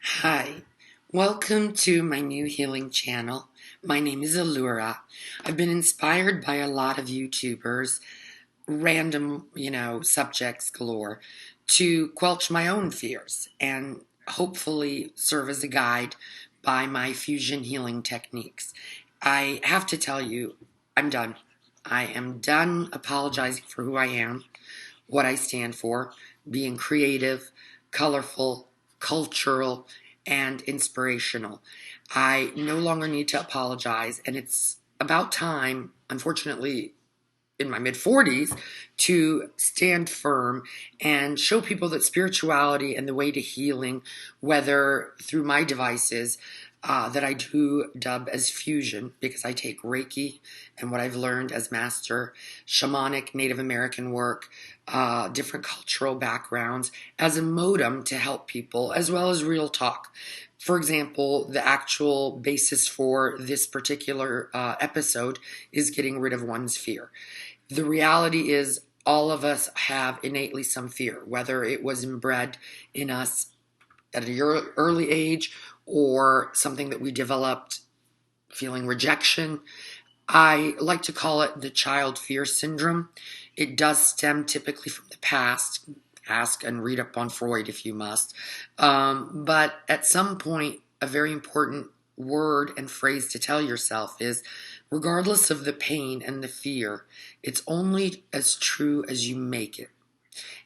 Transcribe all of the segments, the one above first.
Hi, welcome to my new healing channel. My name is Allura. I've been inspired by a lot of YouTubers, random, subjects galore, to quelch my own fears and hopefully serve as a guide by my fusion healing techniques. I have to tell you, I'm done. I am done apologizing for who I am, what I stand for, being creative, colorful, cultural, and inspirational. I no longer need to apologize, and it's about time, unfortunately, in my mid 40s, to stand firm and show people that spirituality and the way to healing, whether through my devices that I do dub as fusion, because I take Reiki and what I've learned as master shamanic Native American work, different cultural backgrounds, as a modem to help people, as well as real talk. For example, the actual basis for this particular episode is getting rid of one's fear. The reality is, all of us have innately some fear, whether it was inbred in us at an early age or something that we developed feeling rejection. I like to call it the child fear syndrome. It does stem typically from the past. Ask and read up on Freud if you must. But at some point, a very important word and phrase to tell yourself is, regardless of the pain and the fear, it's only as true as you make it.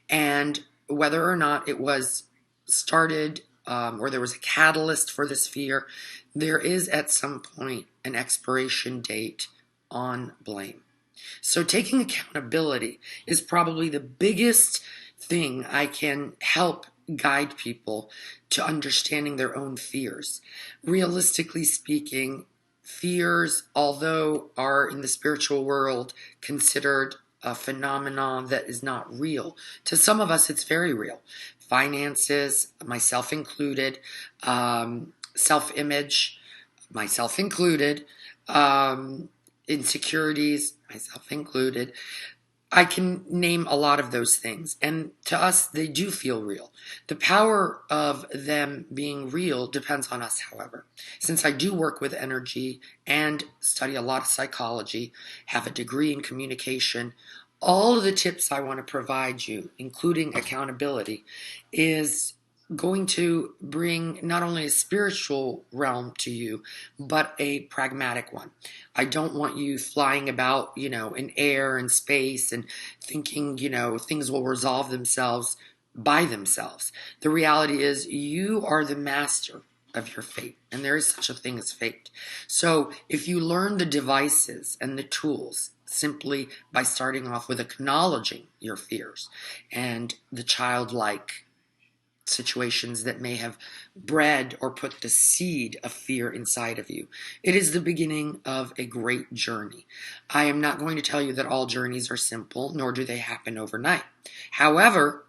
And whether or not it was started or there was a catalyst for this fear, there is at some point an expiration date on blame. So taking accountability is probably the biggest thing I can help guide people to understanding their own fears. Realistically speaking, fears, although are in the spiritual world considered a phenomenon that is not real, to some of us it's very real. Finances, myself included, self-image, myself included, insecurities, myself included. I can name a lot of those things, and to us, they do feel real. The power of them being real depends on us, however. Since I do work with energy and study a lot of psychology, have a degree in communication, all of the tips I want to provide you, including accountability, is going to bring not only a spiritual realm to you, but a pragmatic one. I don't want you flying about, in air and space and thinking, things will resolve themselves by themselves. The reality is you are the master of your fate, and there is such a thing as fate. So if you learn the devices and the tools simply by starting off with acknowledging your fears and the childlike situations that may have bred or put the seed of fear inside of you. It is the beginning of a great journey. I am not going to tell you that all journeys are simple, nor do they happen overnight. However,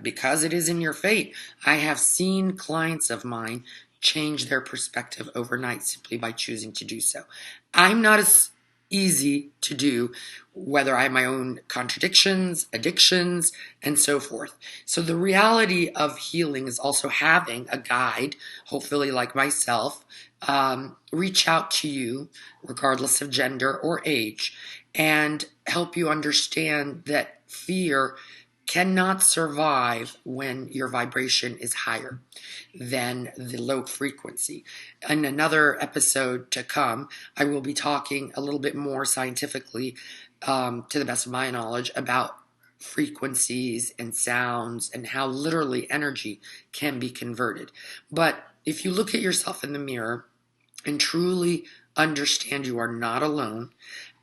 because it is in your fate, I have seen clients of mine change their perspective overnight simply by choosing to do so. I'm not as easy to do, whether I have my own contradictions, addictions, and so forth. So the reality of healing is also having a guide, hopefully like myself, reach out to you, regardless of gender or age, and help you understand that fear cannot survive when your vibration is higher than the low frequency. In another episode to come, I will be talking a little bit more scientifically, to the best of my knowledge, about frequencies and sounds and how literally energy can be converted. But if you look at yourself in the mirror and truly understand you are not alone,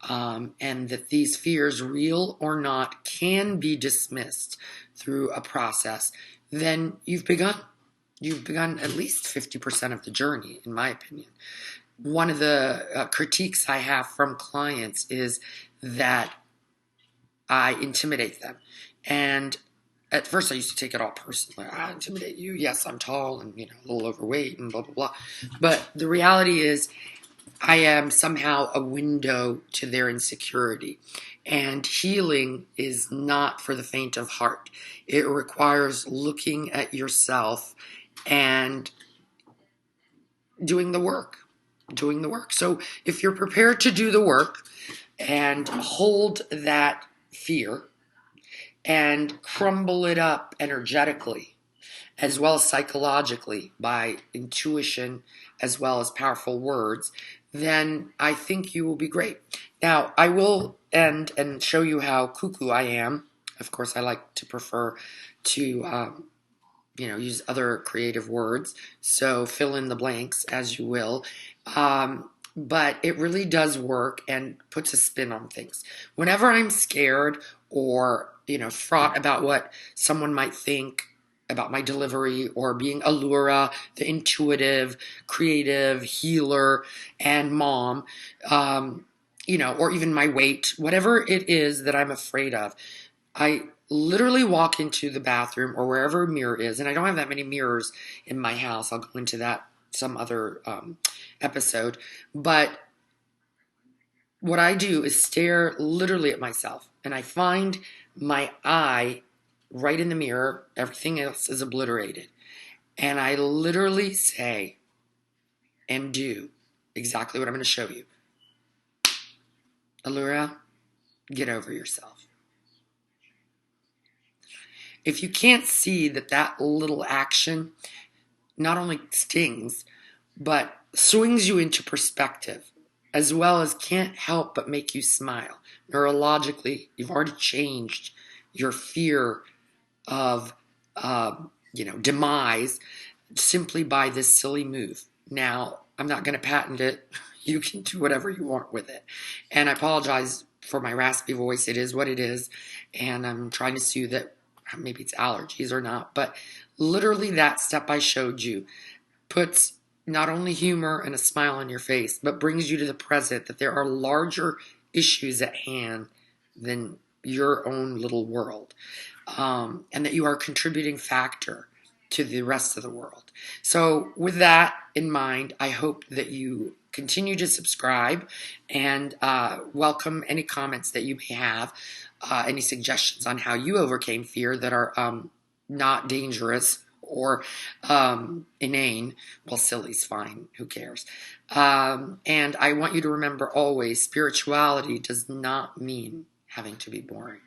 and that these fears, real or not, can be dismissed through a process, then you've begun. You've begun at least 50% of the journey, in my opinion. One of the critiques I have from clients is that I intimidate them. And at first I used to take it all personally. I intimidate you. Yes, I'm tall and, a little overweight and blah, blah, blah. But the reality is, I am somehow a window to their insecurity. And healing is not for the faint of heart. It requires looking at yourself and doing the work. Doing the work. So if you're prepared to do the work and hold that fear and crumble it up energetically, as well as psychologically by intuition, as well as powerful words, then I think you will be great. Now, I will end and show you how cuckoo I am. Of course, I like to prefer to use other creative words. So fill in the blanks as you will. But it really does work and puts a spin on things. Whenever I'm scared or, fraught about what someone might think about my delivery or being Allura, the intuitive, creative, healer, and mom, or even my weight, whatever it is that I'm afraid of, I literally walk into the bathroom or wherever a mirror is, and I don't have that many mirrors in my house. I'll go into that some other episode. But what I do is stare literally at myself, and I find my eye right in the mirror. Everything else is obliterated. And I literally say and do exactly what I'm going to show you. Allura, get over yourself. If you can't see that little action not only stings, but swings you into perspective, as well as can't help but make you smile. Neurologically, you've already changed your fear of, demise simply by this silly move. Now, I'm not going to patent it. You can do whatever you want with it. And I apologize for my raspy voice. It is what it is. And I'm trying to soothe it. Maybe it's allergies or not. But literally that step I showed you puts not only humor and a smile on your face, but brings you to the present that there are larger issues at hand than your own little world. And that you are a contributing factor to the rest of the world. So with that in mind, I hope that you continue to subscribe and welcome any comments that you may have, any suggestions on how you overcame fear that are not dangerous or inane. Well, silly's fine. Who cares? And I want you to remember always, spirituality does not mean having to be boring.